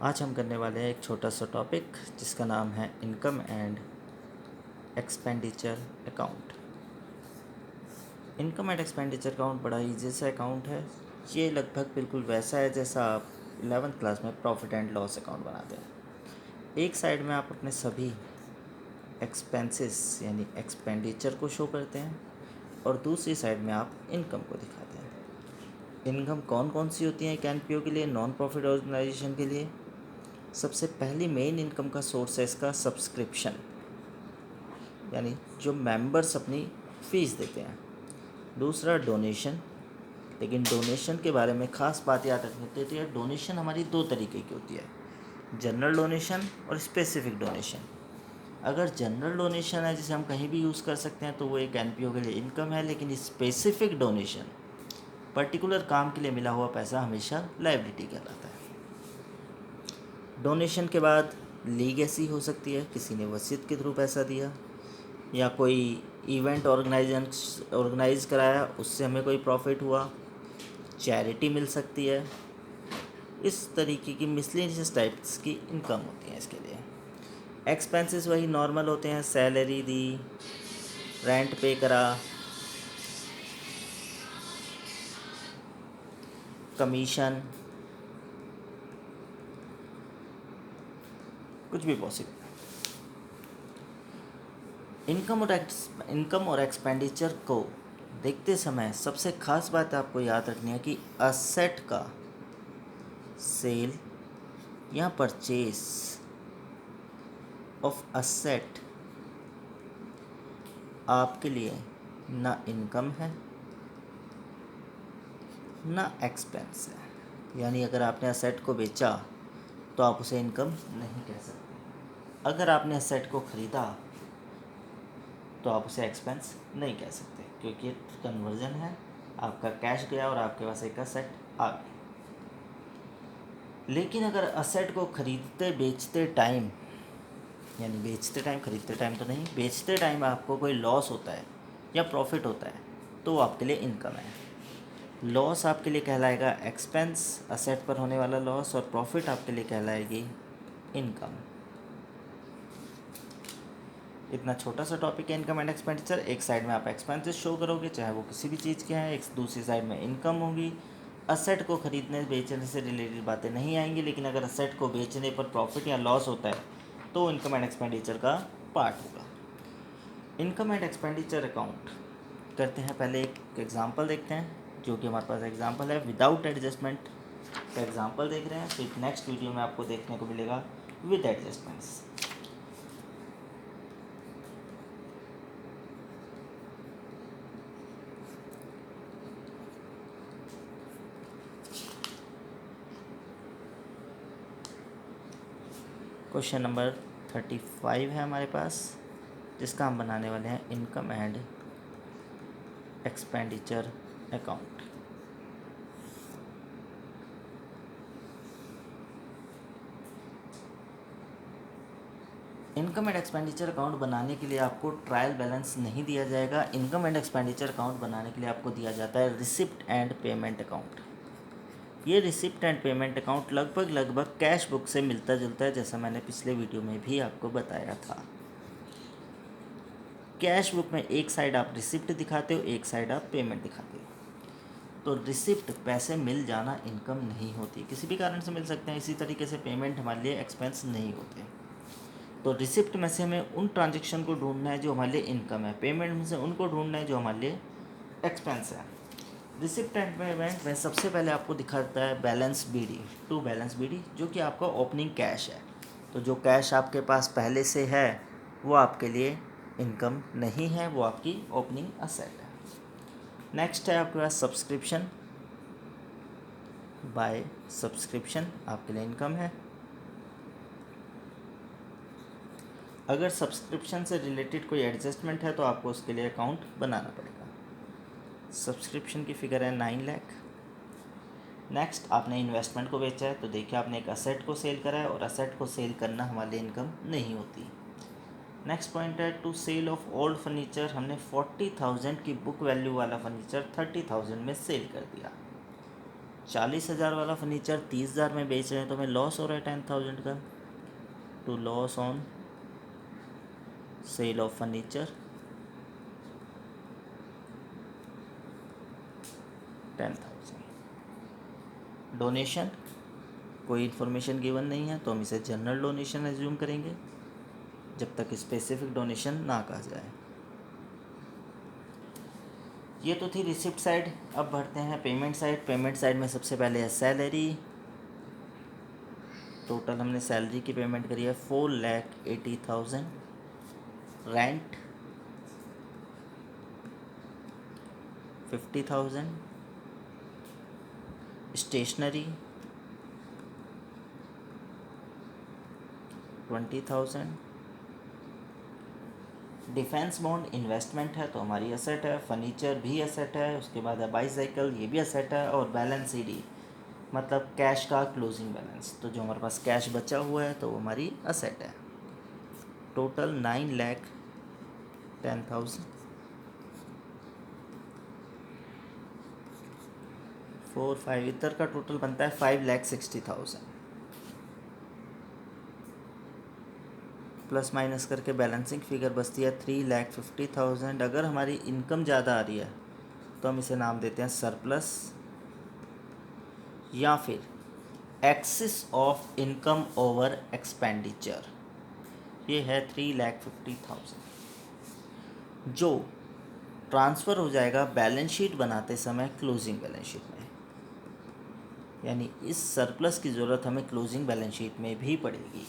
आज हम करने वाले हैं एक छोटा सा टॉपिक जिसका नाम है income and expenditure account. Income and expenditure account बड़ा ईजी सा अकाउंट है। ये लगभग बिल्कुल वैसा है जैसा आप 11th क्लास में प्रॉफिट एंड लॉस अकाउंट बनाते हैं। एक साइड में आप अपने सभी एक्सपेंसेस यानी एक्सपेंडिचर को शो करते हैं और दूसरी साइड में आप इनकम को दिखाते हैं। इनकम कौन कौन सी होती है कैनपीओ के लिए, नॉन प्रॉफिट ऑर्गेनाइजेशन के लिए? सबसे पहली मेन इनकम का सोर्स है इसका सब्सक्रिप्शन, यानी जो मेंबर्स अपनी फ़ीस देते हैं। दूसरा डोनेशन, लेकिन डोनेशन के बारे में ख़ास बात याद रखनी होती है। डोनेशन हमारी दो तरीके की होती है, जनरल डोनेशन और स्पेसिफिक डोनेशन। अगर जनरल डोनेशन है जिसे हम कहीं भी यूज़ कर सकते हैं तो वो एक एनपीओ के लिए इनकम है, लेकिन स्पेसिफिक डोनेशन पर्टिकुलर काम के लिए मिला हुआ पैसा हमेशा लायबिलिटी कहलाता है। डोनेशन के बाद लीगेसी हो सकती है, किसी ने वसीयत के थ्रू पैसा दिया या कोई इवेंट ऑर्गेनाइज कराया उससे हमें कोई प्रॉफिट हुआ, चैरिटी मिल सकती है। इस तरीके की मिसलेनियस टाइप्स की इनकम होती है इसके लिए। एक्सपेंसेस वही नॉर्मल होते हैं, सैलरी दी, रेंट पे करा, कमीशन, कुछ भी पॉसिबल। इनकम और एक्सपेंडिचर को देखते समय सबसे खास बात आपको याद रखनी है कि असेट का सेल या परचेज ऑफ असेट आपके लिए ना इनकम है ना एक्सपेंस है। यानी अगर आपने असेट को बेचा तो आप उसे इनकम नहीं कह सकते, अगर आपने असेट को ख़रीदा तो आप उसे एक्सपेंस नहीं कह सकते, क्योंकि कन्वर्जन है, आपका कैश गया और आपके पास एक असेट आ गई। लेकिन अगर असेट को खरीदते बेचते टाइम, यानी बेचते टाइम, खरीदते टाइम तो नहीं, बेचते टाइम आपको कोई लॉस होता है या प्रॉफिट होता है तो वो आपके लिए इनकम है। लॉस आपके लिए कहलाएगा एक्सपेंस, असेट पर होने वाला लॉस, और प्रॉफिट आपके लिए कहलाएगी इनकम। इतना छोटा सा टॉपिक है इनकम एंड एक्सपेंडिचर। एक साइड में आप एक्सपेंसेस शो करोगे चाहे वो किसी भी चीज़ के हैं, एक दूसरी साइड में इनकम होगी। असेट को खरीदने बेचने से रिलेटेड बातें नहीं आएंगी, लेकिन अगर असेट को बेचने पर प्रॉफिट या लॉस होता है तो इनकम एंड एक्सपेंडिचर का पार्ट होगा। इनकम एंड एक्सपेंडिचर अकाउंट करते हैं, पहले एक एग्जांपल देखते हैं, जो कि हमारे पास एग्जांपल है विदाउट एडजस्टमेंट का एग्जांपल देख रहे हैं। फिर नेक्स्ट वीडियो में आपको देखने को मिलेगा विद एडजस्टमेंट्स। क्वेश्चन नंबर 35 है हमारे पास, जिसका हम बनाने वाले हैं income and expenditure account. Income and expenditure account बनाने के लिए आपको ट्रायल बैलेंस नहीं दिया जाएगा। इनकम एंड एक्सपेंडिचर अकाउंट बनाने के लिए आपको दिया जाता है रिसिप्ट एंड पेमेंट अकाउंट। ये रिसिप्ट एंड पेमेंट अकाउंट लगभग कैश बुक से मिलता जुलता है, जैसा मैंने पिछले वीडियो में भी आपको बताया था। कैश बुक में एक साइड आप रिसिप्ट दिखाते हो, एक साइड आप पेमेंट दिखाते हो। तो रिसिप्ट पैसे मिल जाना इनकम नहीं होती, किसी भी कारण से मिल सकते हैं। इसी तरीके से पेमेंट हमारे लिए एक्सपेंस नहीं होते। तो रिसिप्ट में से हमें उन ट्रांजेक्शन को ढूंढना है जो हमारे लिए इनकम है, पेमेंट में से उनको ढूंढना है जो हमारे लिए एक्सपेंस है। रिसिप्ट एंड पेमेंट में सबसे पहले आपको दिखाता है balance BD, to balance BD, जो कि आपका ओपनिंग कैश है। तो जो कैश आपके पास पहले से है वो आपके लिए इनकम नहीं है, वो आपकी ओपनिंग असेट है। नेक्स्ट है आपके पास सब्सक्रिप्शन, बाय सब्सक्रिप्शन आपके लिए इनकम है। अगर सब्सक्रिप्शन से रिलेटेड कोई एडजस्टमेंट है तो आपको उसके लिए अकाउंट बनाना पड़ेगा। सब्सक्रिप्शन की फिगर है 9 लाख। नेक्स्ट, आपने इन्वेस्टमेंट को बेचा है, तो देखिए आपने एक असेट को सेल करा है और असेट को सेल करना हमारे लिए इनकम नहीं होती। नेक्स्ट पॉइंट है to sale of old furniture. हमने 40,000 की बुक वैल्यू वाला फर्नीचर 30,000 में सेल कर दिया। 40,000 वाला फर्नीचर 30,000 में बेच रहे हैं तो हमें लॉस हो रहा है 10,000 का। To loss on sale of furniture 10,000। Donation कोई इन्फॉर्मेशन गिवन नहीं है तो हम इसे जनरल डोनेशन एज्यूम करेंगे जब तक स्पेसिफिक डोनेशन ना कहा जाए। ये तो थी रिसिप्ट साइड। अब बढ़ते हैं पेमेंट साइड। पेमेंट साइड में सबसे पहले है सैलरी। टोटल हमने सैलरी की पेमेंट करी है 4,80,000। Rent 50,000। Stationery 20,000। Defence bond investment है तो हमारी असेट है। फर्नीचर भी असेट है। उसके बाद है बाईसाइकिल, ये भी असेट है। और बैलेंस CD मतलब कैश का क्लोजिंग बैलेंस, तो जो हमारे पास कैश बचा हुआ है तो वो हमारी असेट है। टोटल 9,10,000। 4 5 इधर का टोटल बनता है 5,60,000। प्लस माइनस करके बैलेंसिंग फिगर बचती है 3,50,000। अगर हमारी इनकम ज़्यादा आ रही है तो हम इसे नाम देते हैं सरप्लस, या फिर excess of income over expenditure. ये है 3,50,000 जो ट्रांसफ़र हो जाएगा बैलेंस शीट बनाते समय क्लोजिंग बैलेंस शीट में। यानी इस सरप्लस की ज़रूरत हमें क्लोजिंग बैलेंस शीट में भी पड़ेगी।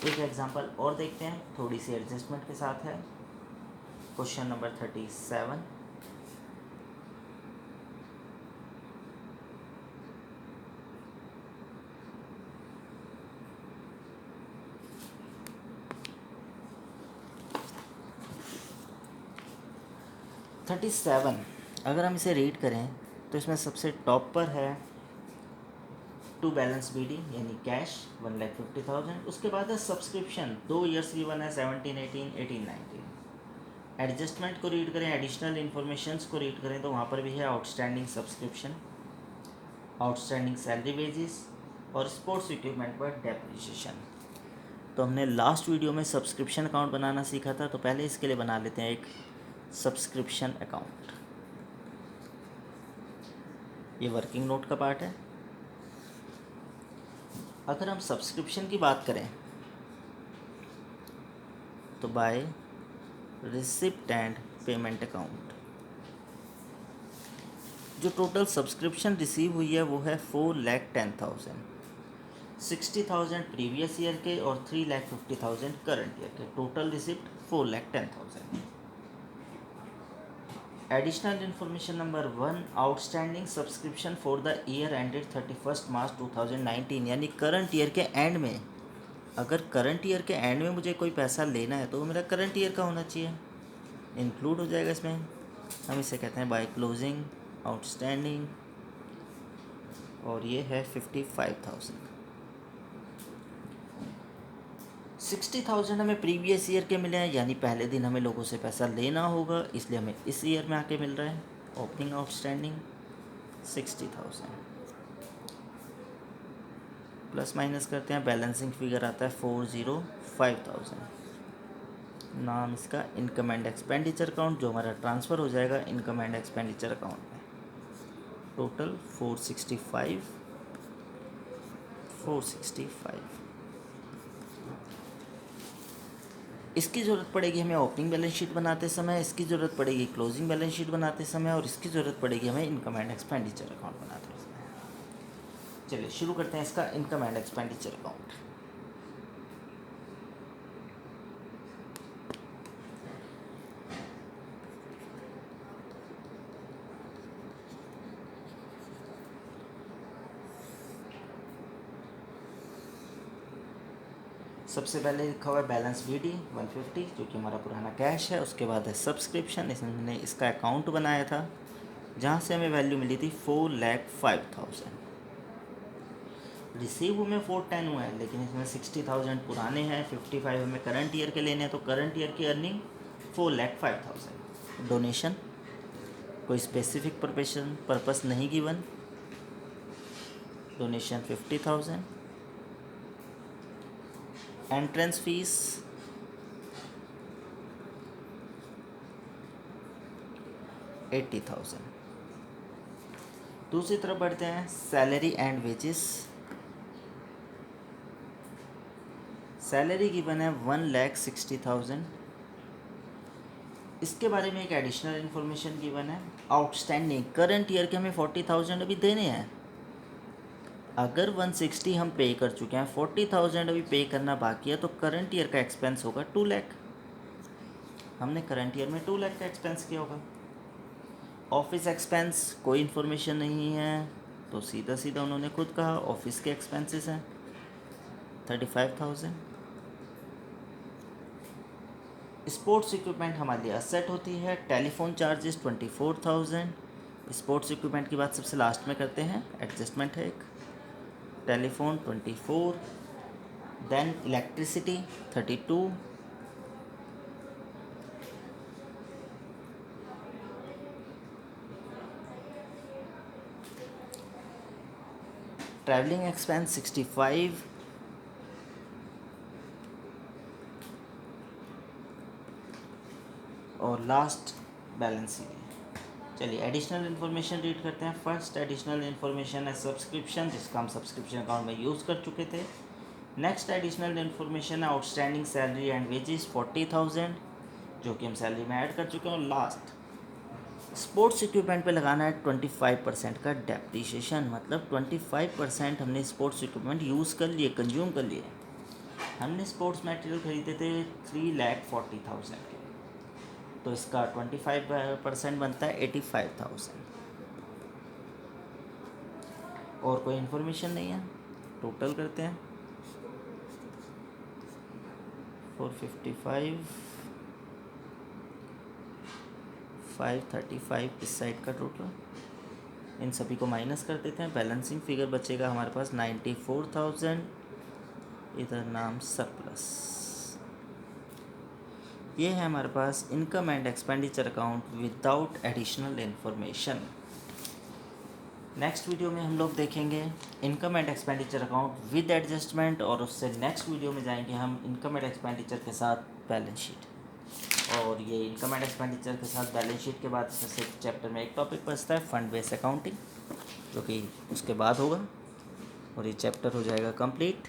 एक एग्जांपल और देखते हैं, थोड़ी सी एडजस्टमेंट के साथ है। Question number 37। अगर हम इसे रीड करें तो इसमें सबसे टॉप पर है टू बैलेंस BD यानी कैश 1,50,000। उसके बाद है सब्सक्रिप्शन 2 ईयर्स गिवन है 17, 18, 18, 19। एडजस्टमेंट को रीड करें, एडिशनल इन्फॉर्मेशंस को रीड करें तो वहाँ पर भी है outstanding subscription, outstanding salary wages और स्पोर्ट्स इक्विपमेंट पर डेप्रिसिएशन। तो हमने लास्ट वीडियो में सब्सक्रिप्शन अकाउंट बनाना सीखा था, तो पहले इसके लिए बना लेते हैं एक सब्सक्रिप्शन अकाउंट। ये वर्किंग नोट का पार्ट है। अगर हम सब्सक्रिप्शन की बात करें तो by receipt and payment account जो टोटल सब्सक्रिप्शन रिसीव हुई है वो है 4,10,000। 60,000 प्रीवियस ईयर के और 3,50,000 करंट ईयर के। Total receipt 4,10,000। Additional information number 1, outstanding subscription for the year ended 31 मार्च 2019। यानी करंट ईयर के एंड में, अगर करंट ईयर के एंड में मुझे कोई पैसा लेना है तो वो मेरा करंट ईयर का होना चाहिए, इंक्लूड हो जाएगा इसमें। हम इसे कहते हैं बाय क्लोजिंग आउटस्टैंडिंग, और ये है 55,000। 60,000 हमें प्रीवियस ईयर के मिले हैं, यानी पहले दिन हमें लोगों से पैसा लेना होगा, इसलिए हमें इस ईयर में आके मिल रहा है। ओपनिंग आउटस्टैंडिंग 60,000 प्लस माइनस करते हैं, बैलेंसिंग फिगर आता है 405,000। नाम इसका इनकम एंड एक्सपेंडिचर अकाउंट, जो हमारा ट्रांसफ़र हो जाएगा इनकम एंड एक्सपेंडिचर अकाउंट में। टोटल 465। इसकी ज़रूरत पड़ेगी हमें ओपनिंग बैलेंस शीट बनाते समय, इसकी ज़रूरत पड़ेगी क्लोजिंग बैलेंस शीट बनाते समय, और इसकी ज़रूरत पड़ेगी हमें इनकम एंड एक्सपेंडिचर अकाउंट बनाते समय। चलिए शुरू करते हैं इसका इनकम एंड एक्सपेंडिचर अकाउंट। सबसे पहले लिखा हुआ है बैलेंस BD 150 जो कि हमारा पुराना कैश है। उसके बाद है सब्सक्रिप्शन, इसमें हमने इसका अकाउंट बनाया था जहाँ से हमें वैल्यू मिली थी 4,05,000। रिसीव में 410 हुआ है, लेकिन इसमें 60,000 पुराने हैं, 55 हमें करंट ईयर के लेने हैं, तो करंट ईयर की अर्निंग 4,05,000। डोनेशन कोई स्पेसिफिक पर्पस नहीं गिवन, डोनेशन 50,000, एंट्रेंस फीस 80,000। दूसरी तरफ बढ़ते हैं, salary and wages. Salary given है 1,60,000। इसके बारे में एक एडिशनल इन्फॉर्मेशन गिवन है, आउटस्टैंडिंग करंट ईयर के हमें 40,000 अभी देने हैं। अगर 160 हम पे कर चुके हैं, 40,000 अभी पे करना बाकी है, तो करंट ईयर का एक्सपेंस होगा 2 लाख। हमने करंट ईयर में 2 लाख का एक्सपेंस किया होगा। ऑफिस एक्सपेंस कोई इन्फॉर्मेशन नहीं है, तो सीधा सीधा उन्होंने खुद कहा ऑफिस के एक्सपेंसेस हैं 35,000। स्पोर्ट्स इक्विपमेंट हमारे लिए असेट होती है, टेलीफोन चार्जेस 24,000। स्पोर्ट्स इक्विपमेंट की बात सबसे लास्ट में करते हैं, एडजस्टमेंट है एक। Telephone 24, then electricity 32, travelling expense 65, और लास्ट बैलेंस शीट। चलिए एडिशनल इन्फॉर्मेशन रीड करते हैं। फर्स्ट एडिशनल इन्फॉर्मेशन है सब्सक्रिप्शन, जिसका हम सब्सक्रिप्शन अकाउंट में यूज़ कर चुके थे। नेक्स्ट एडिशनल इन्फॉर्मेशन है आउटस्टैंडिंग सैलरी एंड वेजेस 40,000, जो कि हम सैलरी में ऐड कर चुके हैं। और लास्ट स्पोर्ट्स इक्विपमेंट पे लगाना है 25% का डेप्रिसिएशन, मतलब 25% हमने स्पोर्ट्स इक्विपमेंट यूज़ कर लिए, कंज्यूम कर लिए। हमने स्पोर्ट्स मटेरियल खरीदे थे 3,40,000 के, तो इसका 25% बनता है 85,000। और कोई इन्फॉर्मेशन नहीं है। टोटल करते हैं 455, 535 इस साइड का टोटल। इन सभी को माइनस कर देते हैं, बैलेंसिंग फिगर बचेगा हमारे पास 94,000। इधर नाम सरप्लस। ये है हमारे पास income and expenditure account without additional information. Next video में हम लोग देखेंगे income and expenditure account with adjustment, और उससे नेक्स्ट वीडियो में जाएंगे हम इनकम एंड एक्सपेंडिचर के साथ बैलेंस शीट। और ये इनकम एंड एक्सपेंडिचर के साथ बैलेंस शीट के बाद सिर्फ चैप्टर में एक टॉपिक बचता है, फंड बेस्ड अकाउंटिंग, जो कि उसके बाद होगा, और ये चैप्टर हो जाएगा कंप्लीट।